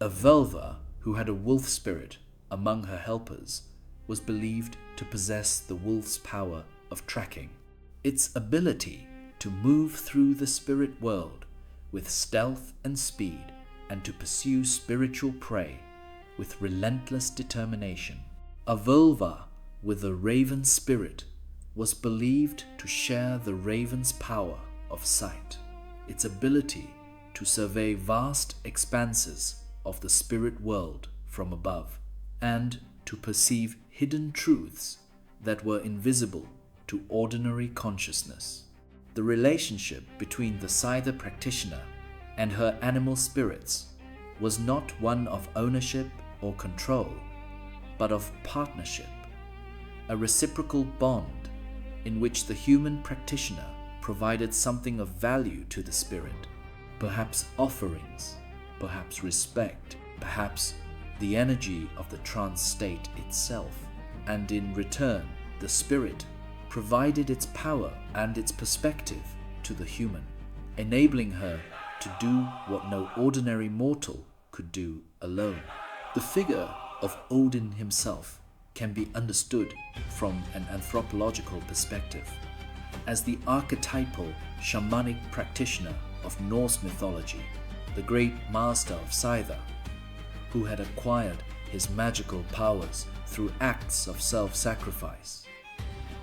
A Völva who had a wolf spirit among her helpers was believed to possess the wolf's power of tracking. Its ability to move through the spirit world with stealth and speed and to pursue spiritual prey with relentless determination. A Völva with a raven spirit was believed to share the raven's power of sight, its ability to survey vast expanses of the spirit world from above, and to perceive hidden truths that were invisible to ordinary consciousness. The relationship between the Scyther practitioner and her animal spirits was not one of ownership or control, but of partnership, a reciprocal bond in which the human practitioner provided something of value to the spirit, perhaps offerings, perhaps respect, perhaps the energy of the trance state itself, and in return the spirit provided its power and its perspective to the human, enabling her to do what no ordinary mortal could do alone. The figure of Odin himself can be understood from an anthropological perspective as the archetypal shamanic practitioner of Norse mythology, the great master of Scyther, who had acquired his magical powers through acts of self-sacrifice,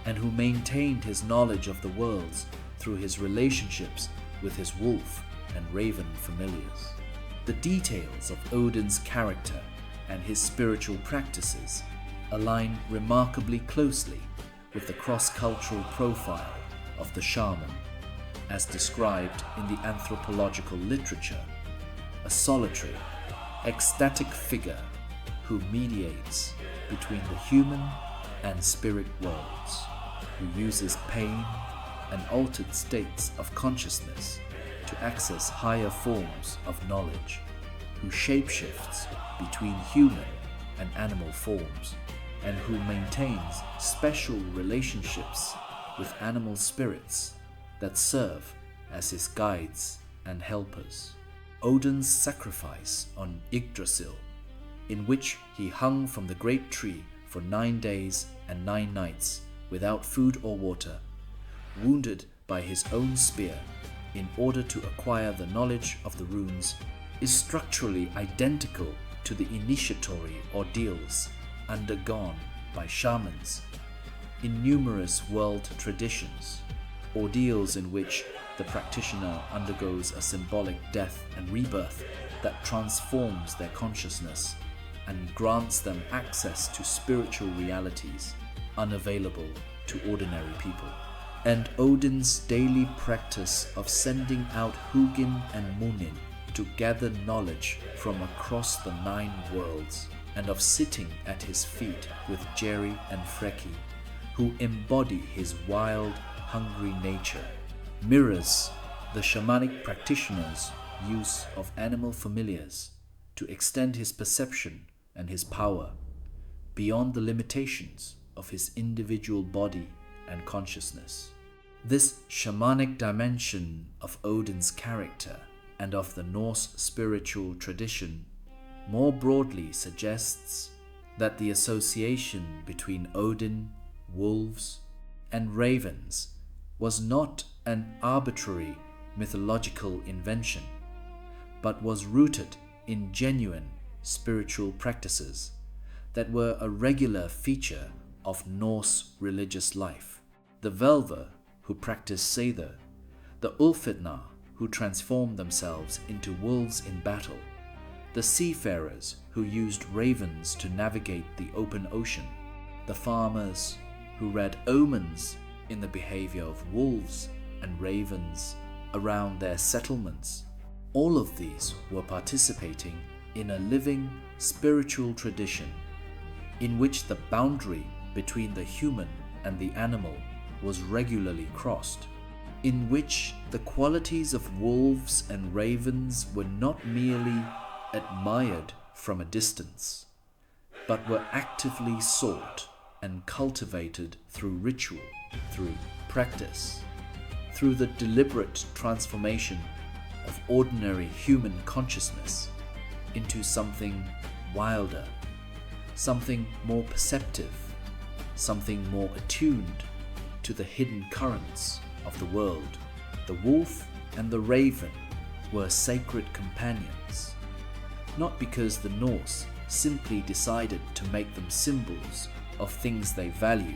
and who maintained his knowledge of the worlds through his relationships with his wolf and raven familiars. The details of Odin's character and his spiritual practices align remarkably closely with the cross-cultural profile of the shaman, as described in the anthropological literature, a solitary, ecstatic figure who mediates between the human and spirit worlds, who uses pain and altered states of consciousness to access higher forms of knowledge, who shapeshifts between human and animal forms, and who maintains special relationships with animal spirits that serve as his guides and helpers. Odin's sacrifice on Yggdrasil, in which he hung from the great tree for 9 days and 9 nights without food or water, wounded by his own spear in order to acquire the knowledge of the runes, is structurally identical to the initiatory ordeals undergone by shamans in numerous world traditions, ordeals in which the practitioner undergoes a symbolic death and rebirth that transforms their consciousness and grants them access to spiritual realities unavailable to ordinary people. And Odin's daily practice of sending out Hugin and Munin to gather knowledge from across the 9 worlds, and of sitting at his feet with Jerry and Freki, who embody his wild, hungry nature, mirrors the shamanic practitioner's use of animal familiars to extend his perception and his power beyond the limitations of his individual body and consciousness. This shamanic dimension of Odin's character and of the Norse spiritual tradition more broadly suggests that the association between Odin, wolves, and ravens was not an arbitrary mythological invention, but was rooted in genuine spiritual practices that were a regular feature of Norse religious life. The Völva who practiced Scyther, the Ulfidnar who transformed themselves into wolves in battle, the seafarers who used ravens to navigate the open ocean, the farmers who read omens in the behavior of wolves and ravens around their settlements. All of these were participating in a living spiritual tradition in which the boundary between the human and the animal was regularly crossed, in which the qualities of wolves and ravens were not merely admired from a distance, but were actively sought and cultivated through ritual, through practice, through the deliberate transformation of ordinary human consciousness into something wilder, something more perceptive, something more attuned to the hidden currents of the world. The wolf and the raven were sacred companions, not because the Norse simply decided to make them symbols of things they valued,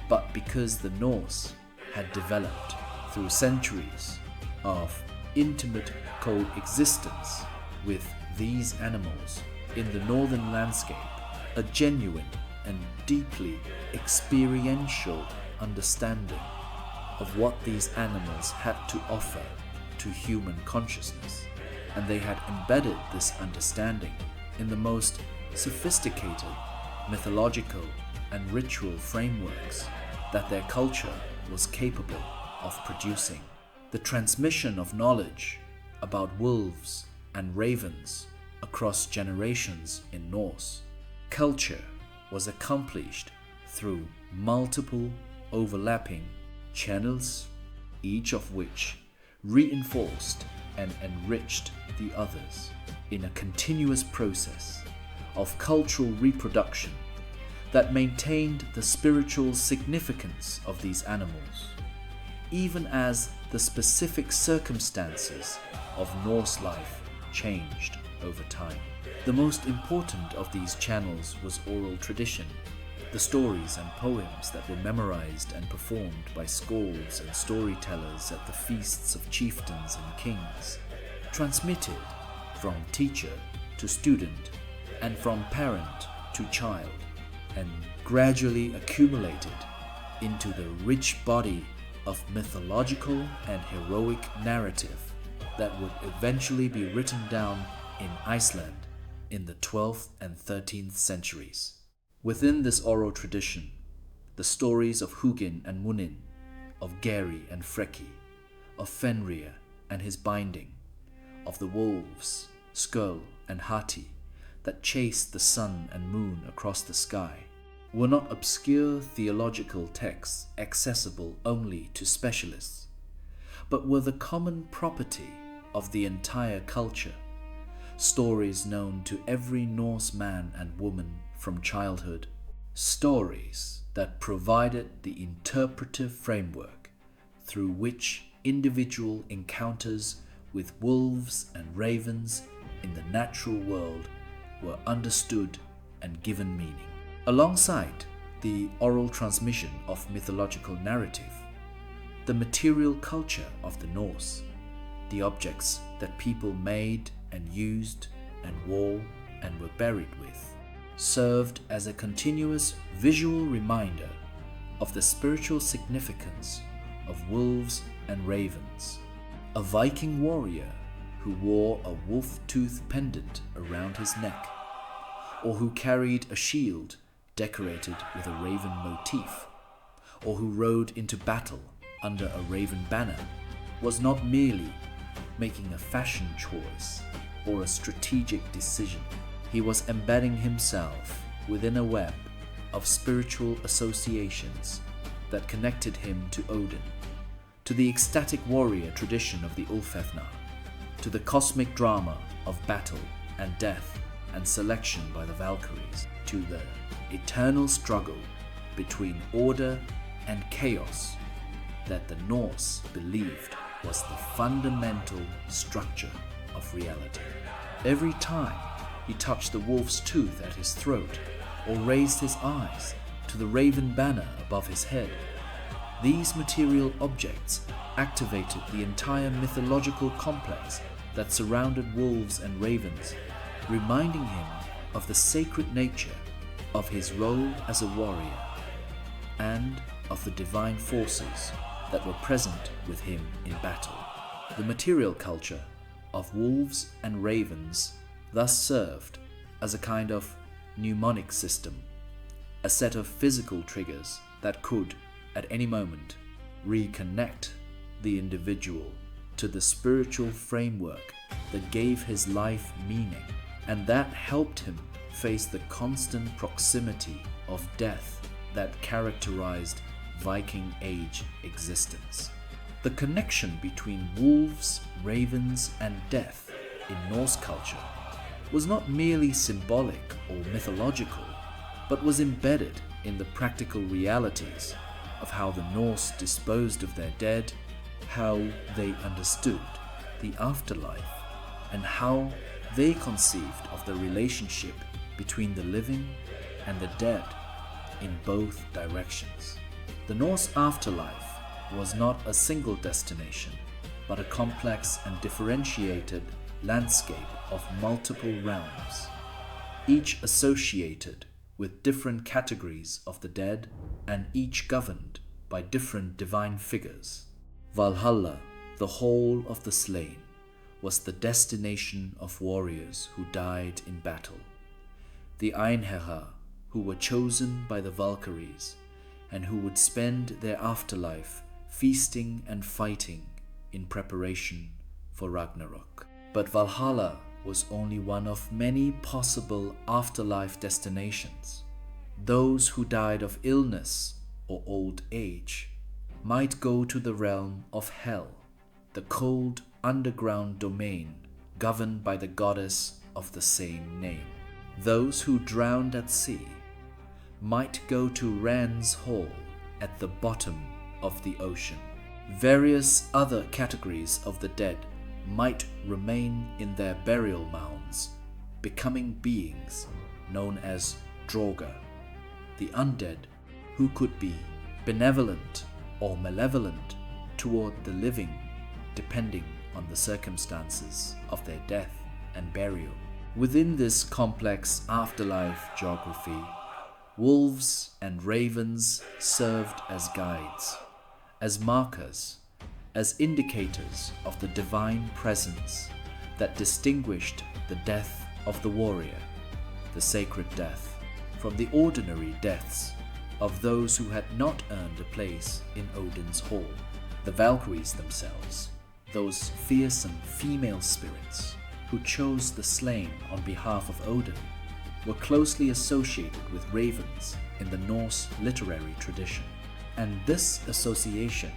but because the Norse had developed through centuries of intimate coexistence with these animals in the northern landscape, a genuine and deeply experiential understanding of what these animals had to offer to human consciousness, and they had embedded this understanding in the most sophisticated mythological and ritual frameworks that their culture was capable of producing. The transmission of knowledge about wolves and ravens across generations in Norse culture was accomplished through multiple overlapping channels, each of which reinforced and enriched the others in a continuous process of cultural reproduction that maintained the spiritual significance of these animals, even as the specific circumstances of Norse life changed over time. The most important of these channels was oral tradition, the stories and poems that were memorized and performed by skalds and storytellers at the feasts of chieftains and kings, transmitted from teacher to student and from parent to child, and gradually accumulated into the rich body of mythological and heroic narrative that would eventually be written down in Iceland in the 12th and 13th centuries. Within this oral tradition, the stories of Hugin and Munin, of Geri and Freki, of Fenrir and his binding, of the wolves, Skull and Hati, that chased the sun and moon across the sky, were not obscure theological texts accessible only to specialists, but were the common property of the entire culture, stories known to every Norse man and woman from childhood, stories that provided the interpretive framework through which individual encounters with wolves and ravens in the natural world were understood and given meaning. Alongside the oral transmission of mythological narrative, the material culture of the Norse, the objects that people made and used and wore and were buried with, served as a continuous visual reminder of the spiritual significance of wolves and ravens. A Viking warrior who wore a wolf-tooth pendant around his neck, or who carried a shield decorated with a raven motif, or who rode into battle under a raven banner, was not merely making a fashion choice or a strategic decision. He was embedding himself within a web of spiritual associations that connected him to Odin, to the ecstatic warrior tradition of the Ulfethnar, to the cosmic drama of battle and death and selection by the Valkyries, to the eternal struggle between order and chaos that the Norse believed was the fundamental structure of reality. Every time he touched the wolf's tooth at his throat or raised his eyes to the raven banner above his head, these material objects activated the entire mythological complex that surrounded wolves and ravens, reminding him of the sacred nature of his role as a warrior and of the divine forces that were present with him in battle. The material culture of wolves and ravens thus served as a kind of mnemonic system, a set of physical triggers that could, at any moment, reconnect the individual to the spiritual framework that gave his life meaning, and that helped him face the constant proximity of death that characterized Viking Age existence. The connection between wolves, ravens, and death in Norse culture was not merely symbolic or mythological, but was embedded in the practical realities of how the Norse disposed of their dead, how they understood the afterlife, and how they conceived of the relationship between the living and the dead in both directions. The Norse afterlife was not a single destination, but a complex and differentiated landscape of multiple realms, each associated with different categories of the dead and each governed by different divine figures. Valhalla, the hall of the slain, was the destination of warriors who died in battle. The Einherjar, who were chosen by the Valkyries and who would spend their afterlife feasting and fighting in preparation for Ragnarok. But Valhalla was only one of many possible afterlife destinations. Those who died of illness or old age might go to the realm of Hell, the cold underground domain governed by the goddess of the same name. Those who drowned at sea might go to Ran's Hall at the bottom of the ocean. Various other categories of the dead might remain in their burial mounds, becoming beings known as Draugr, the undead who could be benevolent or malevolent toward the living depending on the circumstances of their death and burial. Within this complex afterlife geography, wolves and ravens served as guides, as markers, as indicators of the divine presence that distinguished the death of the warrior, the sacred death, from the ordinary deaths of those who had not earned a place in Odin's hall. The Valkyries themselves, those fearsome female spirits who chose the slain on behalf of Odin, were closely associated with ravens in the Norse literary tradition. And this association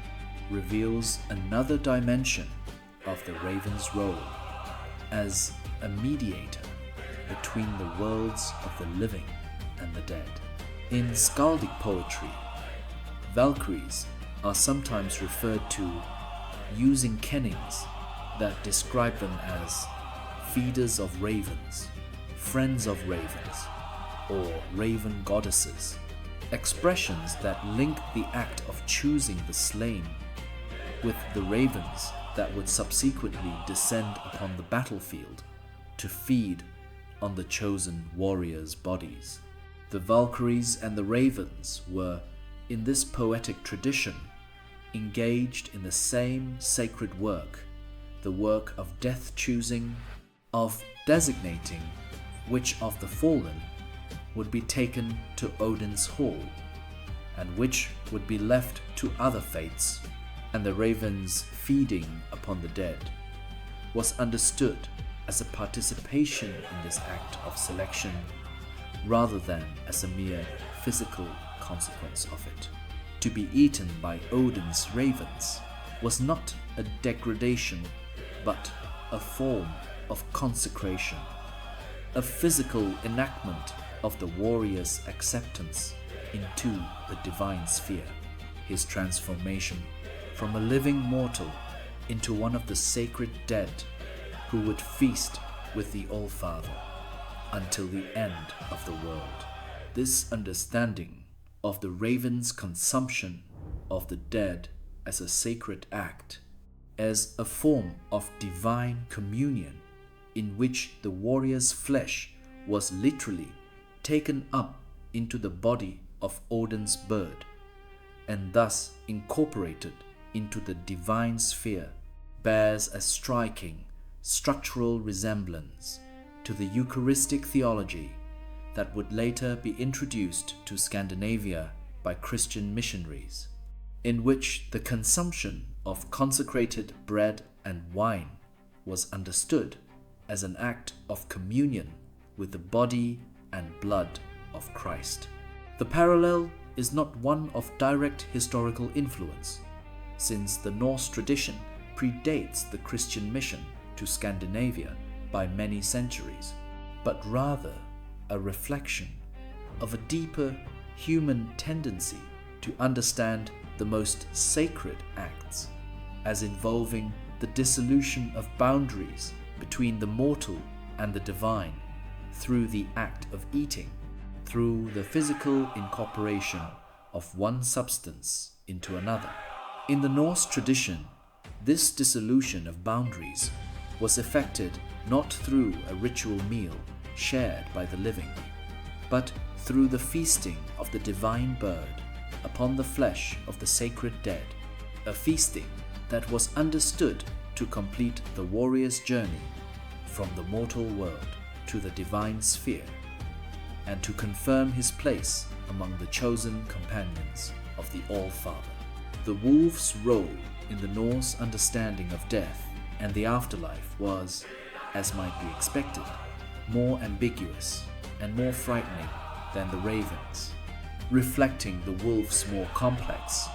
reveals another dimension of the raven's role as a mediator between the worlds of the living and the dead. In skaldic poetry, Valkyries are sometimes referred to using kennings that describe them as feeders of ravens, friends of ravens, or raven goddesses, expressions that link the act of choosing the slain with the ravens that would subsequently descend upon the battlefield to feed on the chosen warriors' bodies. The Valkyries and the ravens were, in this poetic tradition, engaged in the same sacred work, the work of death choosing, of designating which of the fallen would be taken to Odin's hall, and which would be left to other fates. And the ravens feeding upon the dead was understood as a participation in this act of selection rather than as a mere physical consequence of it. To be eaten by Odin's ravens was not a degradation but a form of consecration, a physical enactment of the warrior's acceptance into the divine sphere, his transformation from a living mortal into one of the sacred dead who would feast with the All-Father until the end of the world. This understanding of the raven's consumption of the dead as a sacred act, as a form of divine communion in which the warrior's flesh was literally taken up into the body of Odin's bird and thus incorporated into the divine sphere, bears a striking structural resemblance to the Eucharistic theology that would later be introduced to Scandinavia by Christian missionaries, in which the consumption of consecrated bread and wine was understood as an act of communion with the body and blood of Christ. The parallel is not one of direct historical influence, since the Norse tradition predates the Christian mission to Scandinavia by many centuries. but rather a reflection of a deeper human tendency to understand the most sacred acts as involving the dissolution of boundaries between the mortal and the divine through the act of eating, through the physical incorporation of one substance into another. In the Norse tradition, this dissolution of boundaries was effected not through a ritual meal shared by the living, but through the feasting of the divine bird upon the flesh of the sacred dead, a feasting that was understood to complete the warrior's journey from the mortal world to the divine sphere, and to confirm his place among the chosen companions of the All-Father. The wolf's role in the Norse understanding of death and the afterlife was, as might be expected, more ambiguous and more frightening than the raven's, reflecting the wolf's more complex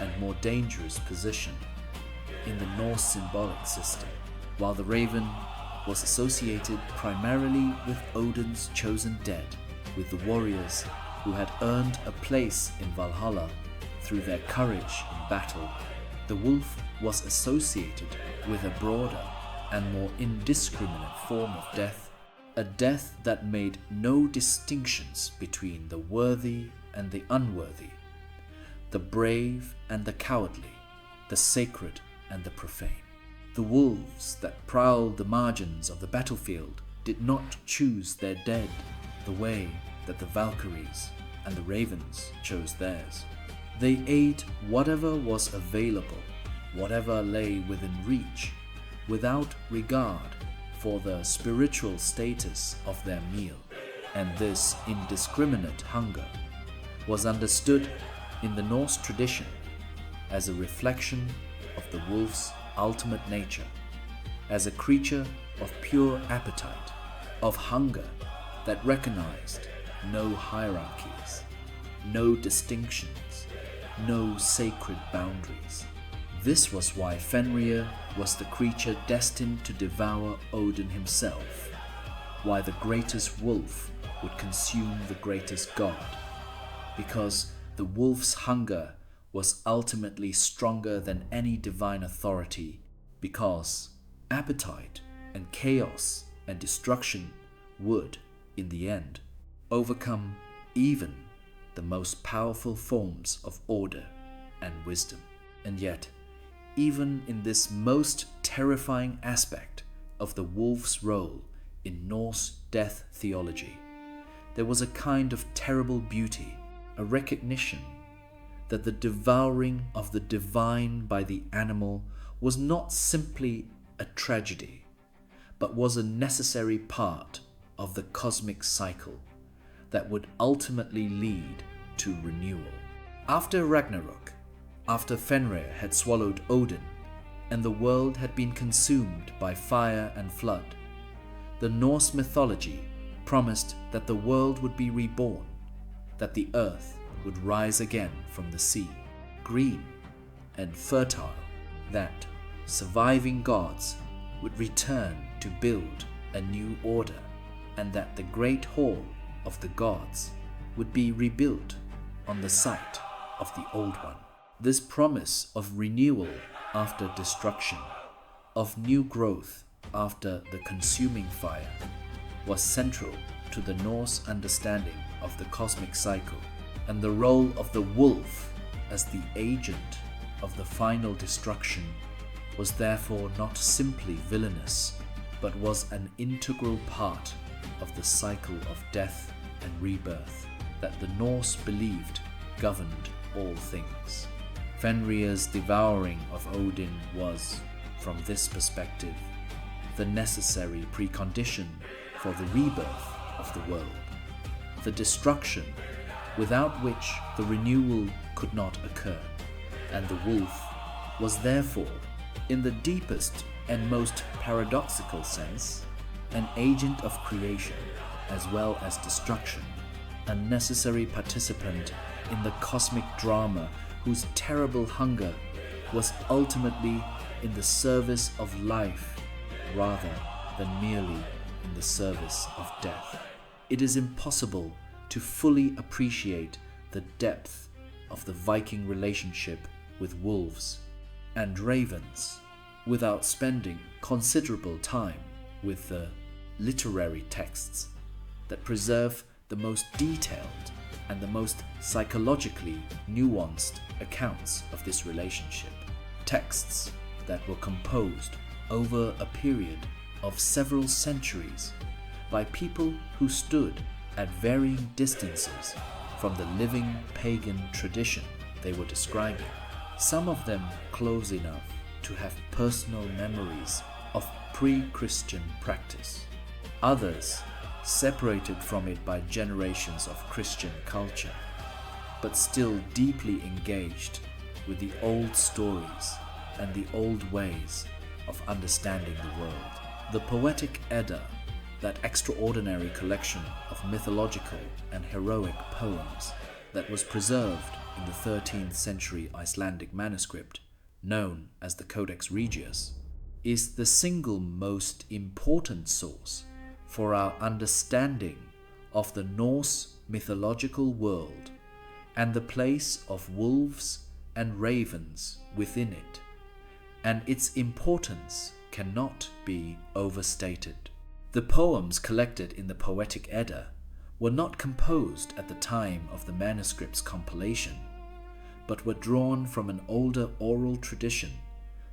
and more dangerous position in the Norse symbolic system. While the raven was associated primarily with Odin's chosen dead, with the warriors who had earned a place in Valhalla through their courage in battle, the wolf was associated with a broader and more indiscriminate form of death, a death that made no distinctions between the worthy and the unworthy, the brave and the cowardly, the sacred and the profane. The wolves that prowled the margins of the battlefield did not choose their dead the way that the Valkyries and the ravens chose theirs. They ate whatever was available, whatever lay within reach, without regard for the spiritual status of their meal. And this indiscriminate hunger was understood in the Norse tradition as a reflection of the wolf's ultimate nature, as a creature of pure appetite, of hunger that recognized no hierarchies, no distinctions, no sacred boundaries. This was why Fenrir was the creature destined to devour Odin himself, why the greatest wolf would consume the greatest god, because the wolf's hunger was ultimately stronger than any divine authority, because appetite and chaos and destruction would, in the end, overcome even the most powerful forms of order and wisdom. And yet, even in this most terrifying aspect of the wolf's role in Norse death theology, there was a kind of terrible beauty, a recognition that the devouring of the divine by the animal was not simply a tragedy, but was a necessary part of the cosmic cycle that would ultimately lead to renewal. After Ragnarok, after Fenrir had swallowed Odin and the world had been consumed by fire and flood, the Norse mythology promised that the world would be reborn, that the earth would rise again from the sea, green and fertile, that surviving gods would return to build a new order, and that the great hall of the gods would be rebuilt on the site of the old one. This promise of renewal after destruction, of new growth after the consuming fire, was central to the Norse understanding of the cosmic cycle, and the role of the wolf as the agent of the final destruction was therefore not simply villainous, but was an integral part of the cycle of death and rebirth that the Norse believed governed all things. Fenrir's devouring of Odin was, from this perspective, the necessary precondition for the rebirth of the world, the destruction without which the renewal could not occur, and the wolf was therefore, in the deepest and most paradoxical sense, an agent of creation as well as destruction, a necessary participant in the cosmic drama whose terrible hunger was ultimately in the service of life rather than merely in the service of death. It is impossible to fully appreciate the depth of the Viking relationship with wolves and ravens without spending considerable time with the literary texts that preserve the most detailed and the most psychologically nuanced accounts of this relationship. Texts that were composed over a period of several centuries by people who stood at varying distances from the living pagan tradition they were describing, some of them close enough to have personal memories of pre-Christian practice, others separated from it by generations of Christian culture, but still deeply engaged with the old stories and the old ways of understanding the world. The Poetic Edda, that extraordinary collection of mythological and heroic poems that was preserved in the 13th century Icelandic manuscript, known as the Codex Regius, is the single most important source for our understanding of the Norse mythological world and the place of wolves and ravens within it, and its importance cannot be overstated. The poems collected in the Poetic Edda were not composed at the time of the manuscript's compilation, but were drawn from an older oral tradition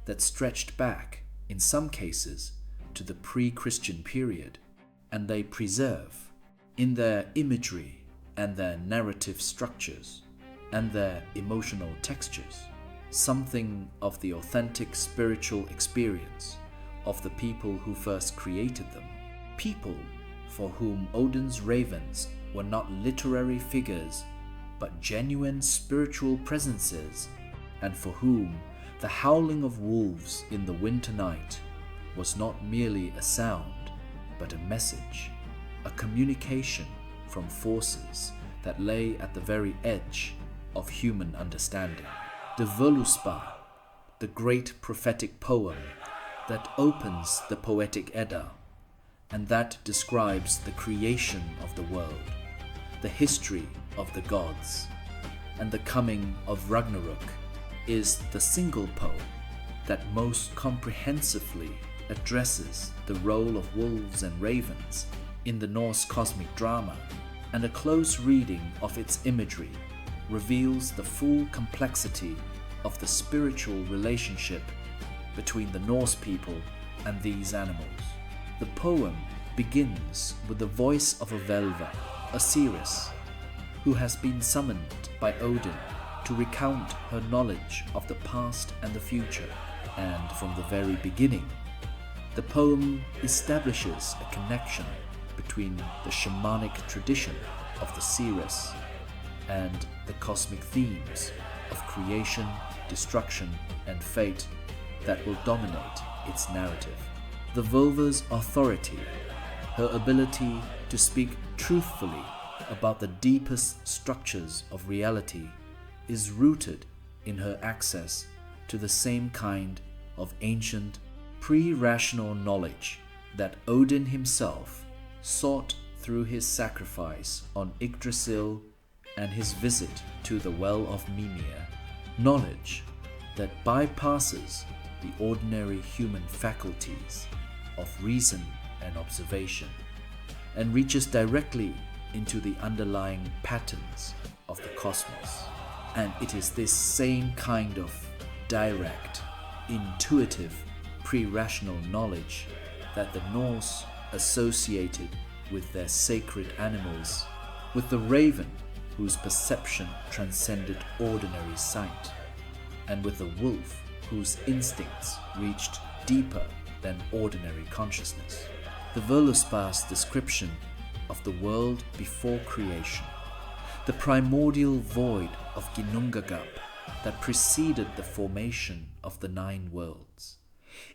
that stretched back, in some cases, to the pre-Christian period, and they preserve, in their imagery and their narrative structures and their emotional textures, something of the authentic spiritual experience of the people who first created them, people for whom Odin's ravens were not literary figures but genuine spiritual presences, and for whom the howling of wolves in the winter night was not merely a sound but a message, a communication from forces that lay at the very edge of human understanding. The Völuspá, the great prophetic poem that opens the Poetic Edda and that describes the creation of the world, the history of the gods, and the coming of Ragnarok, is the single poem that most comprehensively addresses the role of wolves and ravens in the Norse cosmic drama, and a close reading of its imagery reveals the full complexity of the spiritual relationship between the Norse people and these animals. The poem begins with the voice of a Velva, a seeress, who has been summoned by Odin to recount her knowledge of the past and the future, and from the very beginning, the poem establishes a connection between the shamanic tradition of the seeress and the cosmic themes of creation, destruction, and fate that will dominate its narrative. The Volva's authority, her ability to speak truthfully about the deepest structures of reality, is rooted in her access to the same kind of ancient, pre-rational knowledge that Odin himself sought through his sacrifice on Yggdrasil and his visit to the Well of Mimir, knowledge that bypasses the ordinary human faculties of reason and observation and reaches directly into the underlying patterns of the cosmos. And it is this same kind of direct, intuitive, pre-rational knowledge that the Norse associated with their sacred animals, with the raven whose perception transcended ordinary sight, and with the wolf whose instincts reached deeper than ordinary consciousness. The Völuspá's description of the world before creation, the primordial void of Ginnungagap that preceded the formation of the 9 worlds,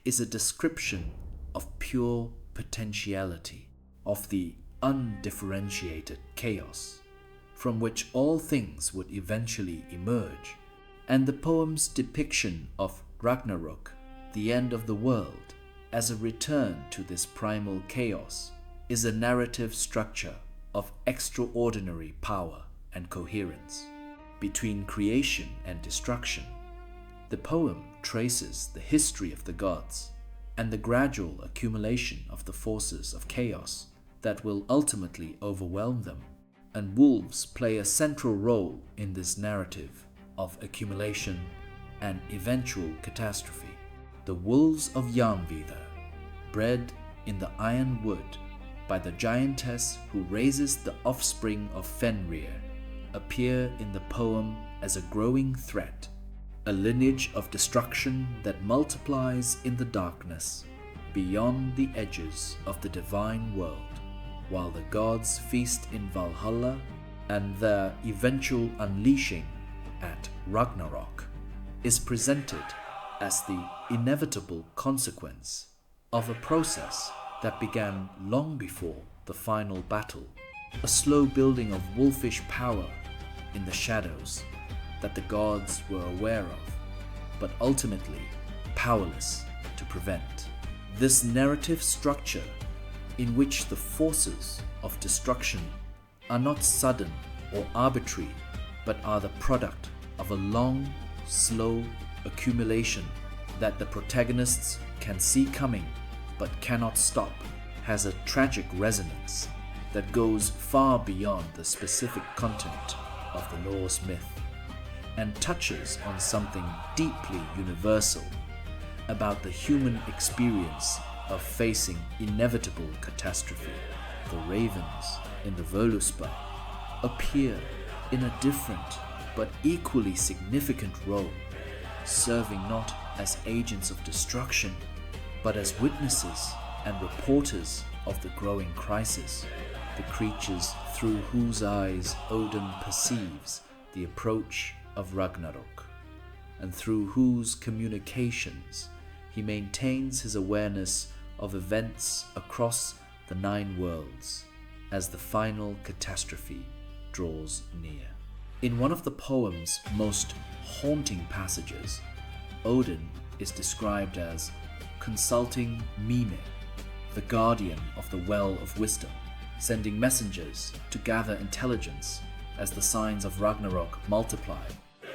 is a description of pure potentiality, of the undifferentiated chaos from which all things would eventually emerge, and the poem's depiction of Ragnarok, the end of the world, as a return to this primal chaos, is a narrative structure of extraordinary power and coherence. Between creation and destruction, the poem traces the history of the gods and the gradual accumulation of the forces of chaos that will ultimately overwhelm them, and wolves play a central role in this narrative of accumulation and eventual catastrophe. The wolves of Yarnvidr, bred in the iron wood by the giantess who raises the offspring of Fenrir, appear in the poem as a growing threat, a lineage of destruction that multiplies in the darkness beyond the edges of the divine world, while the gods feast in Valhalla and their eventual unleashing at Ragnarok is presented as the inevitable consequence of a process that began long before the final battle, a slow building of wolfish power in the shadows that the gods were aware of, but ultimately powerless to prevent. This narrative structure, in which the forces of destruction are not sudden or arbitrary, but are the product of a long, slow accumulation that the protagonists can see coming but cannot stop, has a tragic resonance that goes far beyond the specific content of the Norse myth, and touches on something deeply universal about the human experience of facing inevitable catastrophe. The ravens in the Völuspá appear in a different but equally significant role, serving not as agents of destruction, but as witnesses and reporters of the growing crisis, the creatures through whose eyes Odin perceives the approach of Ragnarok, and through whose communications he maintains his awareness of events across the 9 worlds as the final catastrophe draws near. In one of the poem's most haunting passages, Odin is described as consulting Mime, the guardian of the Well of Wisdom, sending messengers to gather intelligence as the signs of Ragnarok multiply,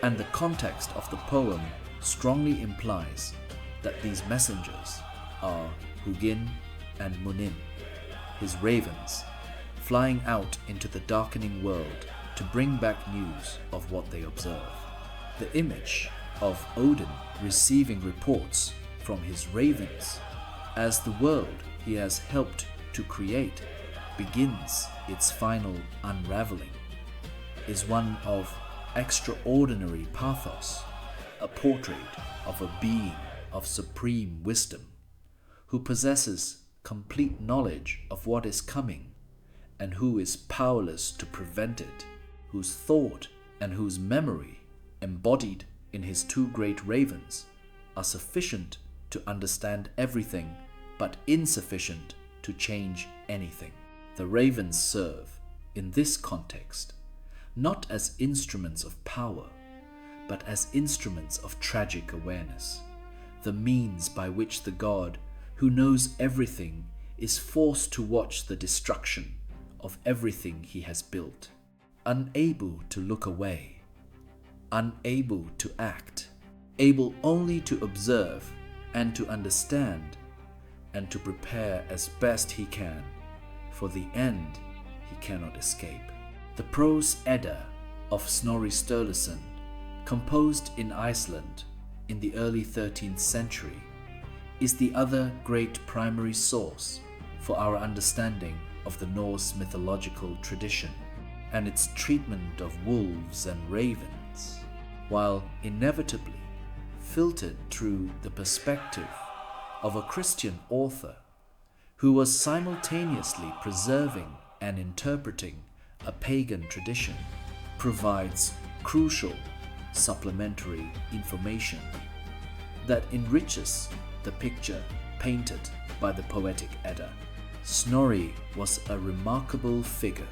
and the context of the poem strongly implies that these messengers are Hugin and Munin, his ravens, flying out into the darkening world to bring back news of what they observe. The image of Odin receiving reports from his ravens as the world he has helped to create begins its final unraveling is one of extraordinary pathos, a portrait of a being of supreme wisdom who possesses complete knowledge of what is coming and who is powerless to prevent it, whose thought and whose memory, embodied in his 2 great ravens, are sufficient to understand everything but insufficient to change anything. The ravens serve, in this context, not as instruments of power, but as instruments of tragic awareness, the means by which the god who knows everything is forced to watch the destruction of everything he has built, unable to look away, unable to act, able only to observe and to understand and to prepare as best he can for the end he cannot escape. The prose Edda of Snorri Sturluson, composed in Iceland in the early 13th century, is the other great primary source for our understanding of the Norse mythological tradition and its treatment of wolves and ravens, while inevitably filtered through the perspective of a Christian author who was simultaneously preserving and interpreting a pagan tradition, provides crucial supplementary information that enriches the picture painted by the poetic Edda. Snorri was a remarkable figure,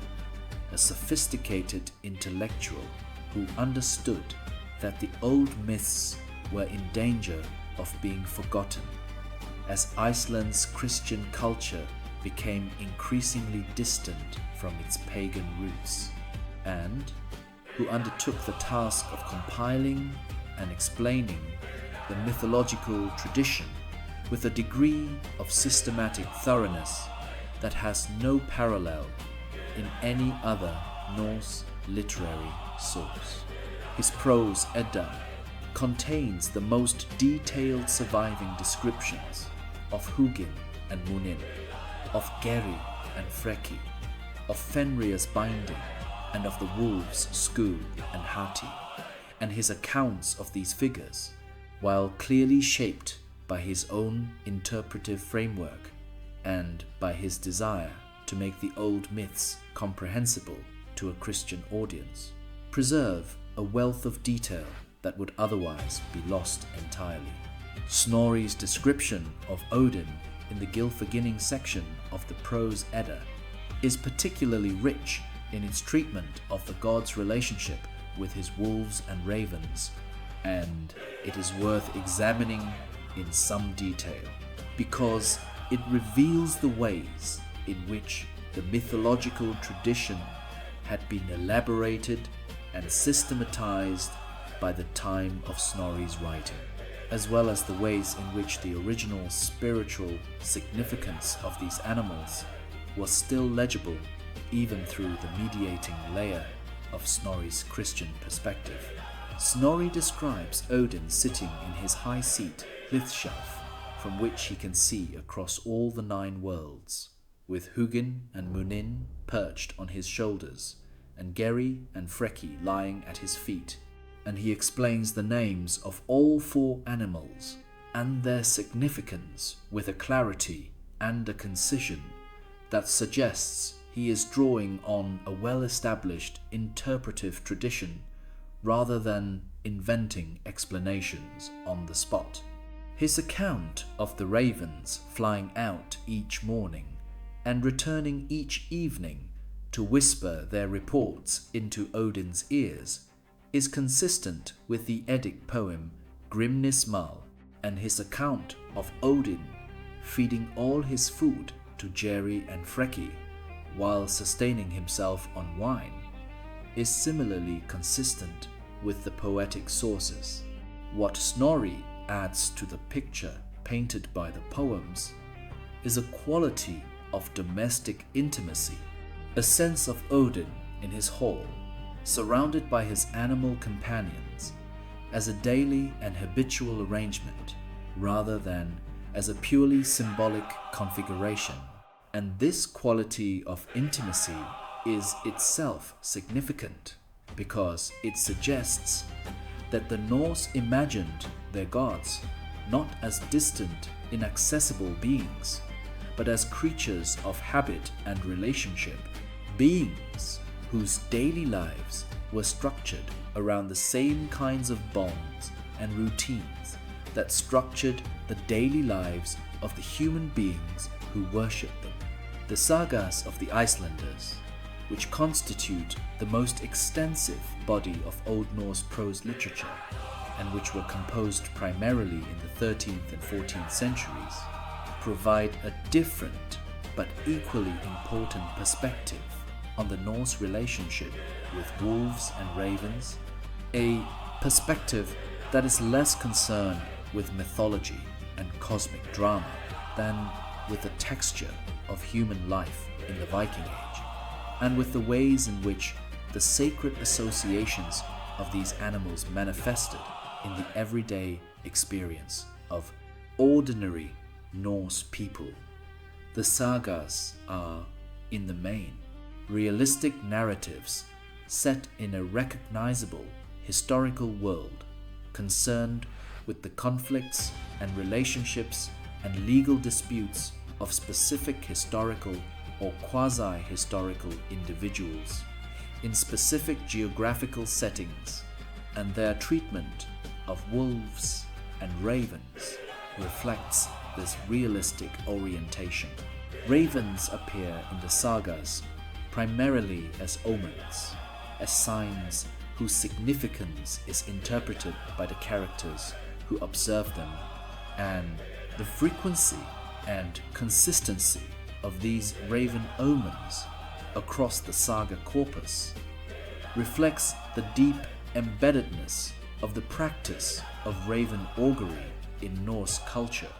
a sophisticated intellectual who understood that the old myths were in danger of being forgotten as Iceland's Christian culture became increasingly distant from its pagan roots, and who undertook the task of compiling and explaining the mythological tradition with a degree of systematic thoroughness that has no parallel in any other Norse literary source. His prose Edda contains the most detailed surviving descriptions of Hugin and Munin, of Geri and Freki, of Fenrir's binding, and of the wolves Sku and Hati, and his accounts of these figures, while clearly shaped by his own interpretive framework and by his desire to make the old myths comprehensible to a Christian audience, preserve a wealth of detail that would otherwise be lost entirely. Snorri's description of Odin in the Gylfaginning section of the prose Edda is particularly rich in its treatment of the god's relationship with his wolves and ravens, and it is worth examining in some detail because it reveals the ways in which the mythological tradition had been elaborated and systematized by the time of Snorri's writing, as well as the ways in which the original spiritual significance of these animals was still legible even through the mediating layer of Snorri's Christian perspective. Snorri describes Odin sitting in his high seat, Hlithshaf, from which he can see across all the 9 worlds, with Hugin and Munin perched on his shoulders, and Geri and Freki lying at his feet, and he explains the names of all 4 animals and their significance with a clarity and a concision that suggests he is drawing on a well-established interpretive tradition rather than inventing explanations on the spot. His account of the ravens flying out each morning and returning each evening to whisper their reports into Odin's ears is consistent with the Eddic poem Grimnismal and his account of Odin feeding all his food to Geri and Freki while sustaining himself on wine is similarly consistent with the poetic sources. What Snorri adds to the picture painted by the poems is a quality of domestic intimacy, a sense of Odin in his hall, surrounded by his animal companions, as a daily and habitual arrangement rather than as a purely symbolic configuration. And this quality of intimacy is itself significant because it suggests that the Norse imagined their gods not as distant, inaccessible beings, but as creatures of habit and relationship, beings whose daily lives were structured around the same kinds of bonds and routines that structured the daily lives of the human beings who worshipped them. The sagas of the Icelanders, which constitute the most extensive body of Old Norse prose literature, and which were composed primarily in the 13th and 14th centuries, provide a different but equally important perspective on the Norse relationship with wolves and ravens, a perspective that is less concerned with mythology and cosmic drama than with the texture of human life in the Viking Age, and with the ways in which the sacred associations of these animals manifested in the everyday experience of ordinary Norse people. The sagas are, in the main, realistic narratives set in a recognizable historical world concerned with the conflicts and relationships and legal disputes of specific historical or quasi-historical individuals in specific geographical settings, and their treatment of wolves and ravens reflects this realistic orientation. Ravens appear in the sagas primarily as omens, as signs whose significance is interpreted by the characters who observe them, and the frequency and consistency of these raven omens across the saga corpus reflects the deep embeddedness of the practice of raven augury in Norse culture.